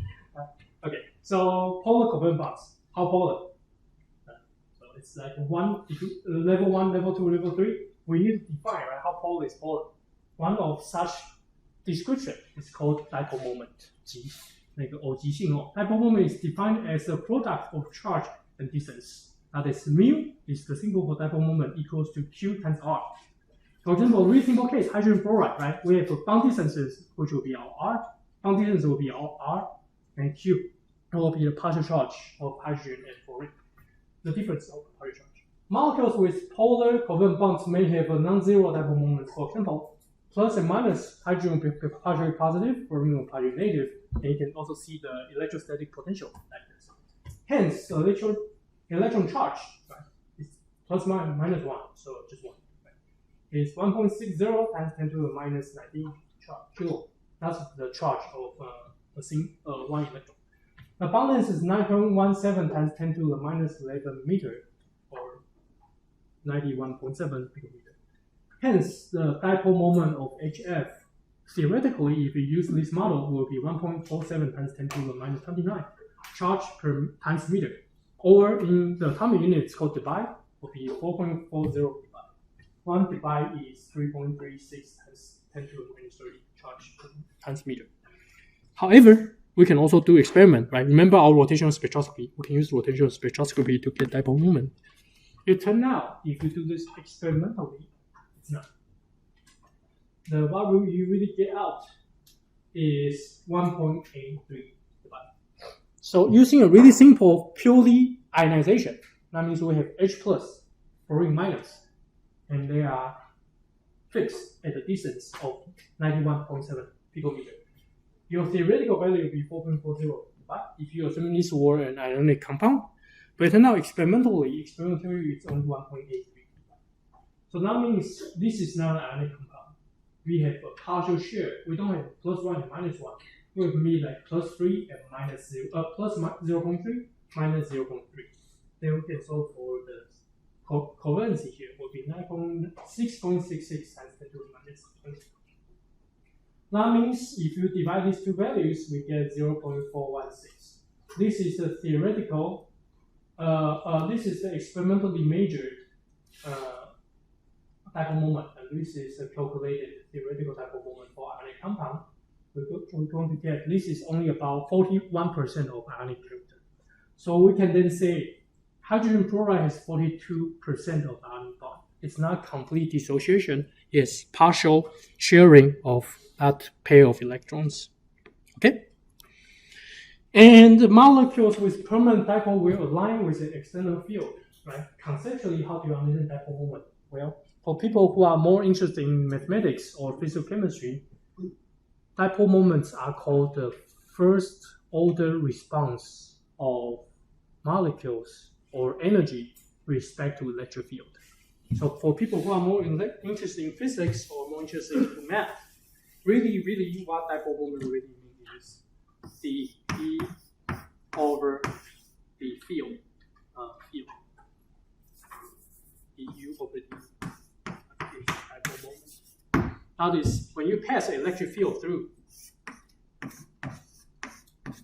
Okay, so polar covalent bonds. How polar? So it's like level 1, level 2, level 3. We need to define, right, how polar is polar. One of such description is called dipole moment. 那个偶极性哦 Dipole moment is defined as a product of charge and distance. That is, mu is the symbol for dipole moment equals to Q times R. For example, a really simple case, hydrogen fluoride, right? We have bond distances, which will be our R. Bond distance will be our R, and Q will be the partial charge of hydrogen and fluorine. The difference of partial charge. Molecules with polar covalent bonds may have a non-zero dipole moment. For example, plus and minus, hydrogen will be partially positive, fluorine will be partially negative, and you can also see the electrostatic potential like this. Hence, the electron charge, right, is plus minus 1, so just 1. Is 1.60 times 10 to the minus 19 kilo. That's the charge of one electron. The bond length is 9.17 times 10 to the minus 11 meter, or 91.7 picometer. Hence, the dipole moment of HF, theoretically, if we use this model, will be 1.47 times 10 to the minus 29 charge per times meter. Or in the atomic unit, it's called debye, will be 4.40. 1 debye is 3.36 times 10 to the minus 30 charge per times meter. However, we can also do experiment, right? Remember our rotational spectroscopy. We can use rotational spectroscopy to get dipole moment. It turns out, if you do this experimentally, it's not. What you really get out is 1.83 debye. So using a really simple, purely ionization, that means we have H plus, fluorine minus, and they are fixed at a distance of 91.7 picometer. Your theoretical value will be 4.40, but if you assume this were an ionic compound, but now experimentally it's only 1.83. So that means this is not an ionic compound. We have a partial share. We don't have plus 1 and minus 1. It would be like plus 3 and minus 0, plus 0.3, minus 0.3. Then we can solve for the covalency here will be 6.66 times 10 to the minus 20. That means if you divide these two values, we get 0.416. This is the theoretical, this is the experimentally measured dipole moment, and this is a calculated theoretical dipole moment for ionic compound. We're going to get, this is only about 41% of ionic character. So we can then say, hydrogen fluoride has 42% of ionic bond. It's not complete dissociation, it's partial sharing of that pair of electrons. Okay? And the molecules with permanent dipole will align with the external field, right? Conceptually, how do you understand dipole moment? Well, for people who are more interested in mathematics or physical chemistry, dipole moments are called the first order response of molecules or energy with respect to electric field. So for people who are more interested in physics or more interested in math, really what dipole moment really means is the E over the field. The U over the dipole moment. That is, when you pass an electric field through,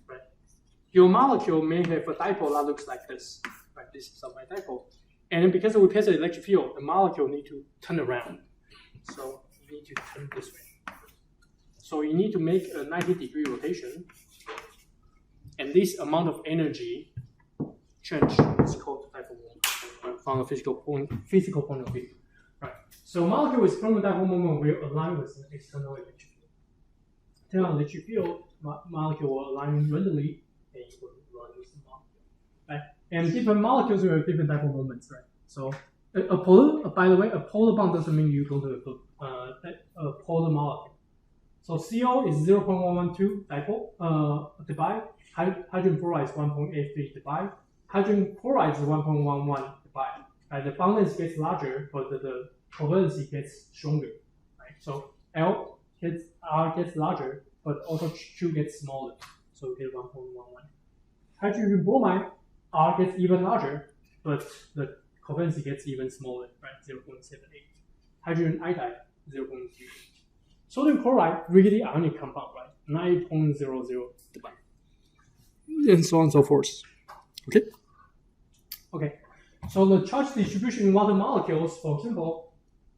right, your molecule may have a dipole that looks like this. Right, this is my dipole. And then because we pass the electric field, the molecule need to turn around. So you need to turn this way. So you need to make a 90-degree rotation. And this amount of energy change is called dipole moment, right, from a physical point of view. Right. So molecule with permanent dipole moment will align with the external electric field. Turn on electric field, molecule will align randomly, and you will run with the molecule. Right? And different molecules will have different dipole moments, right? So by the way, a polar bond doesn't mean you go to a polar molecule. So CO is 0.112 dipole divide. Hydrogen fluoride is 1.83 divide. Hydrogen chloride is 1.11 divide. Right? The bond length gets larger, but the covalency gets stronger. Right? So R gets larger, but also Q gets smaller. So we get 1.11. Hydrogen bromide, R gets even larger, but the covalency gets even smaller, right? 0.78. Hydrogen iodide, 0.08. Sodium chloride, really ionic compound, right? 9.00 divide. And so on and so forth. Okay? Okay. So the charge distribution in water molecules, for example,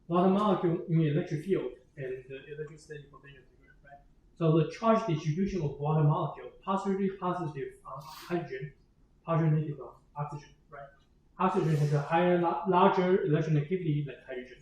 water molecule in the electric field and the electrostatic potential, right? So the charge distribution of water molecule, positively positive on hydrogen, positively negative on oxygen, right? Oxygen has a higher, larger electronegativity than hydrogen.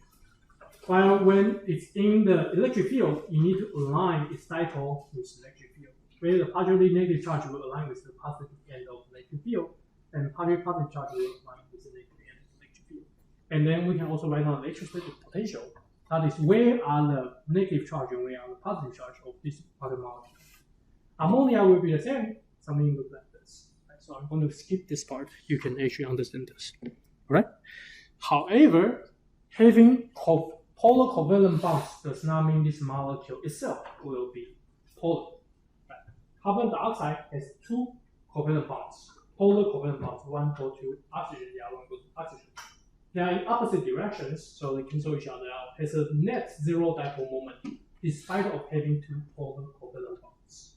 While when it's in the electric field, you need to align its dipole with the electric field, where the positively negative charge will align with the positive end of the electric field, and positive charge will align with the negative end of the electric field. And then we can also write down the electrostatic potential. That is, where are the negative charge and where are the positive charge of this water molecule. Ammonia will be the same, something looks like this. Right? So I'm going to skip this part. You can actually understand this. All right? However, having polar covalent bonds does not mean this molecule itself will be polar. Right? Carbon dioxide has two covalent bonds, polar covalent bonds. One go to oxygen, the other one goes to oxygen. They are in opposite directions, so they cancel each other out. Has a net zero dipole moment, despite of having two polar covalent bonds.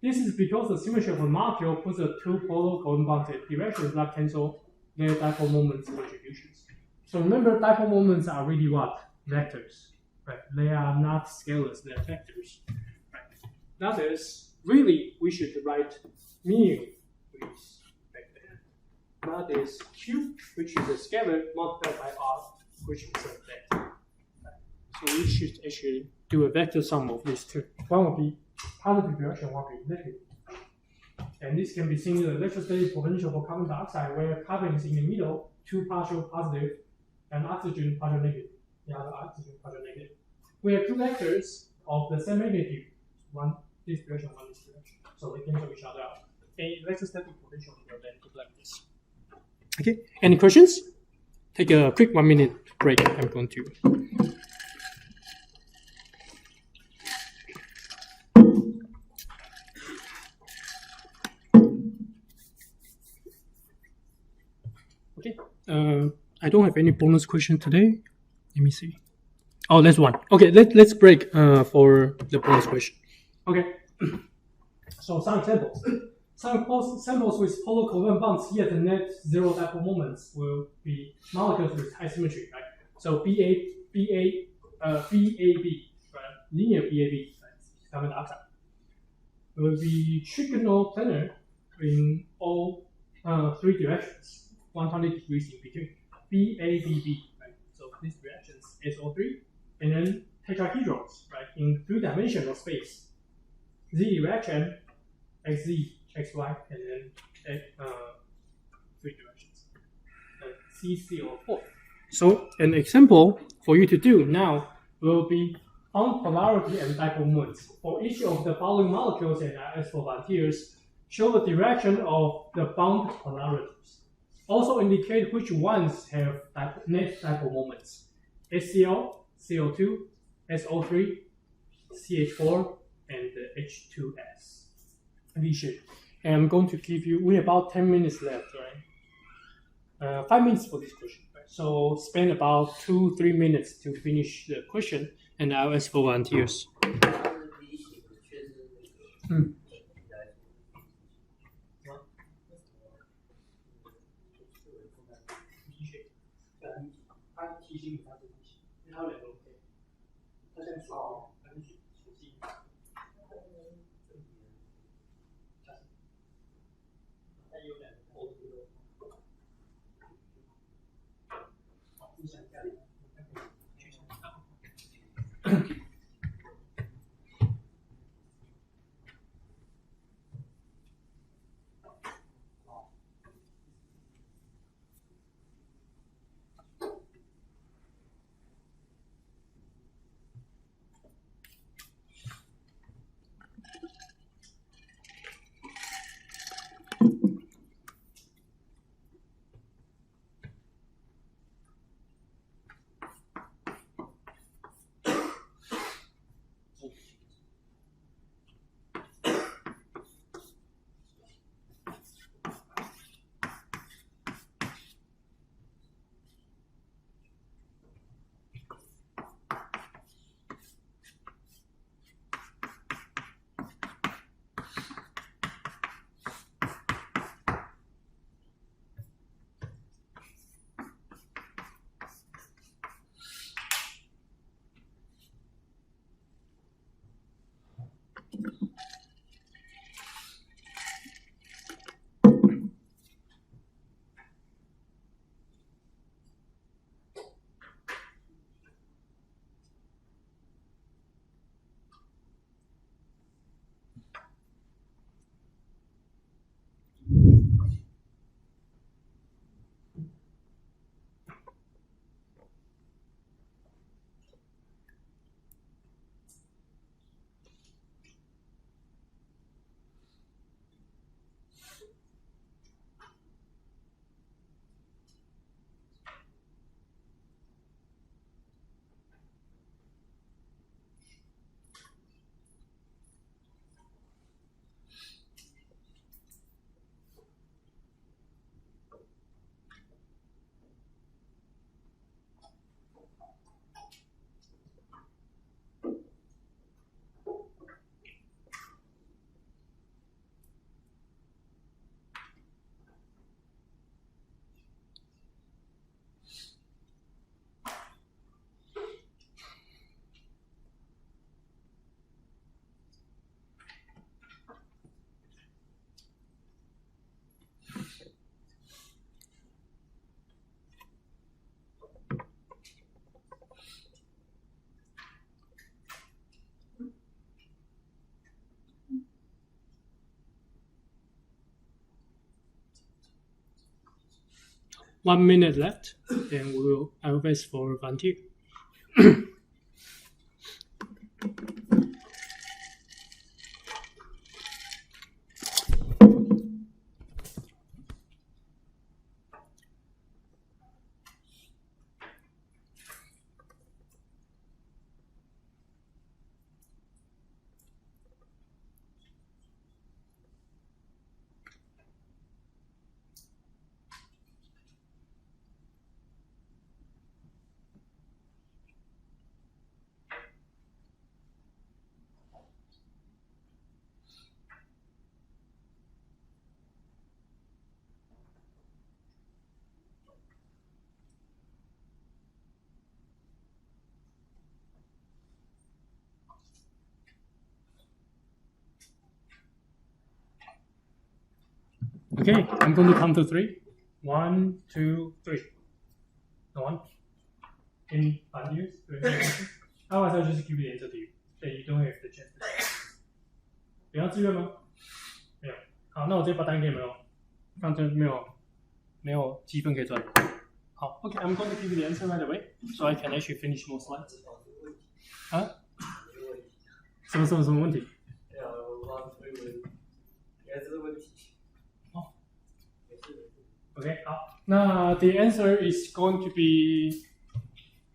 This is because the symmetry of a molecule puts the two polar covalent bonds in directions that cancel their dipole moments contributions. So remember, dipole moments are really what? Vectors, right? They are not scalars, they are vectors, right? That is, really, we should write mu with vector. That is Q, which is a scalar, multiplied by R, which is a vector. Right? So we should actually do a vector sum of these two. One will be positive direction, one will be negative. And this can be seen in the electrostatic potential for carbon dioxide, where carbon is in the middle, two partial positive, and oxygen partial negative. The other oxygen partial negative. We have two vectors of the same magnitude, one this direction, one this direction. So they cancel each other out. A electrostatic potential will then look like this. Okay, any questions? Take a quick 1 minute break. I'm going to. Okay, I don't have any bonus question today. Let me see. Oh, that's one. Okay, let's break for the bonus question. Okay, so some examples. Some samples with polar covalent bonds, yet the net zero dipole moments will be molecules with high symmetry, right? So BAB, right? Linear BAB, right? Carbon dioxide. It will be trigonal planar in all three directions, 120 degrees in between. BABB, right? So these reactions, SO3, and then tetrahedrons, right? In three-dimensional space. Z reaction, XZ, XY, and then three directions. CCO4. So an example for you to do now will be on polarity and dipole moments. For each of the following molecules and as for volunteers, show the direction of the bound polarities. Also indicate which ones have net dipole moments. HCl, CO2, SO3, CH4, and H2S. V shape. And I'm going to give you, we have about 10 minutes left, right? 5 minutes for this question. Right? So spend about 2-3 minutes to finish the question, and I'll ask for volunteers. 1 minute left, and I will ask for a volunteer. Okay, I'm going to count to 3. 1, 2, 3. No one? Any volunteers? Otherwise, I'll just give you the answer to you. Then you don't have the chance. 不要自愿吗？没有。好，那我直接把答案给你们哦。反正没有积分可以赚。好 ，OK, I'm going to give you the answer right away, so I can actually finish more slides. 啊？什么问题？Okay, now the answer is going to be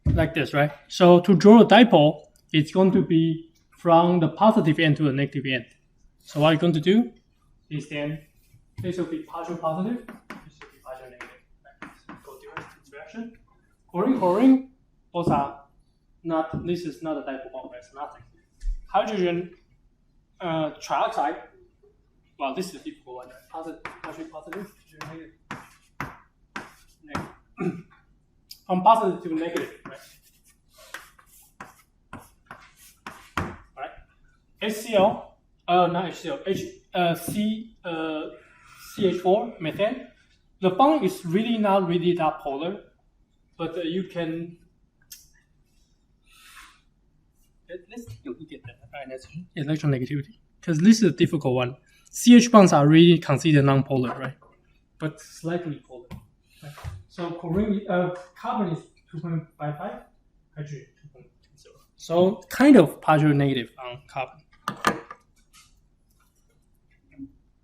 like this, right? So to draw a dipole, it's going to be from the positive end to the negative end. So what you're going to do is then this will be partial positive, this will be partial negative. Right? Go different direction. Chlorine, both are not. This is not a dipole bond, right? It's nothing. Hydrogen trioxide. Well, this is a difficult one. Right? Partial positive, negative. From positive to negative, right? Alright. HCl, not HCl, CH4, methane. The bond is really not really that polar, but you can. Let's look at that electronegativity, because this is a difficult one. CH bonds are really considered non-polar, right? But slightly polar. Right? So carbon is 2.55, hydrogen 2.20. So kind of partial negative on carbon.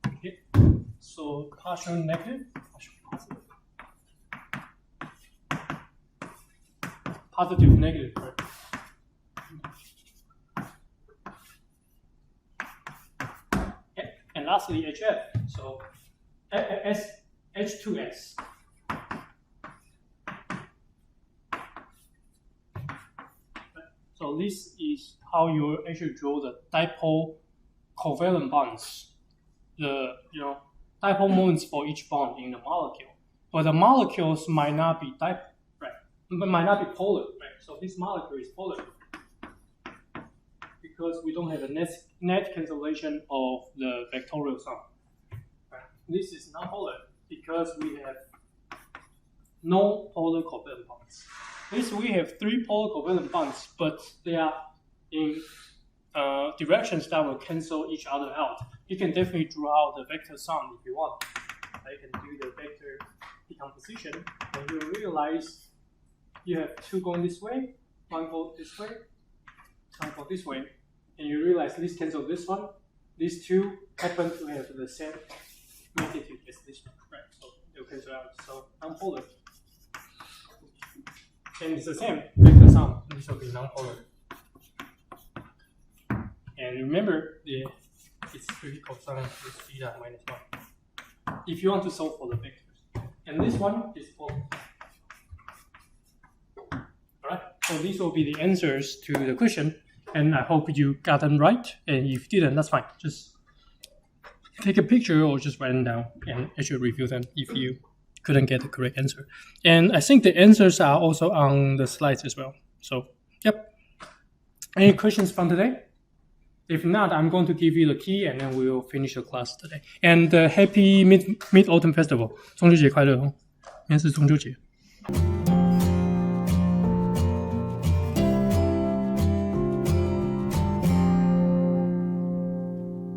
Okay. So partial negative, partial positive. Positive, negative, right? Okay. And lastly, HF. So H2S. So this is how you actually draw the dipole covalent bonds. The dipole moments for each bond in the molecule, but the molecules might not be right? Might not be polar, right? So this molecule is polar because we don't have a net cancellation of the vectorial sum. Right? This is non-polar because we have no polar covalent bonds. This we have 3 polar covalent bonds, but they are in directions that will cancel each other out. You can definitely draw out the vector sum if you want. You can do the vector decomposition, and you'll realize you have 2 going this way, 1 go this way, 1 go this way, and you realize this cancel this one. These 2 happen to have the same magnitude as this one, right? So they'll cancel out. So non-polar. And it's the same vector sum. This will be non-polar. And remember, it's critical sum is theta minus 1. If you want to solve for the vectors. And this one is polar. Alright, so these will be the answers to the question. And I hope you got them right. And if you didn't, that's fine. Just take a picture or just write them down and actually review them if you couldn't get the correct answer. And I think the answers are also on the slides as well. So, yep. Any questions from today? If not, I'm going to give you the key and then we will finish the class today. And happy Mid-Autumn Festival. 中秋节快乐哦，今天是中秋节。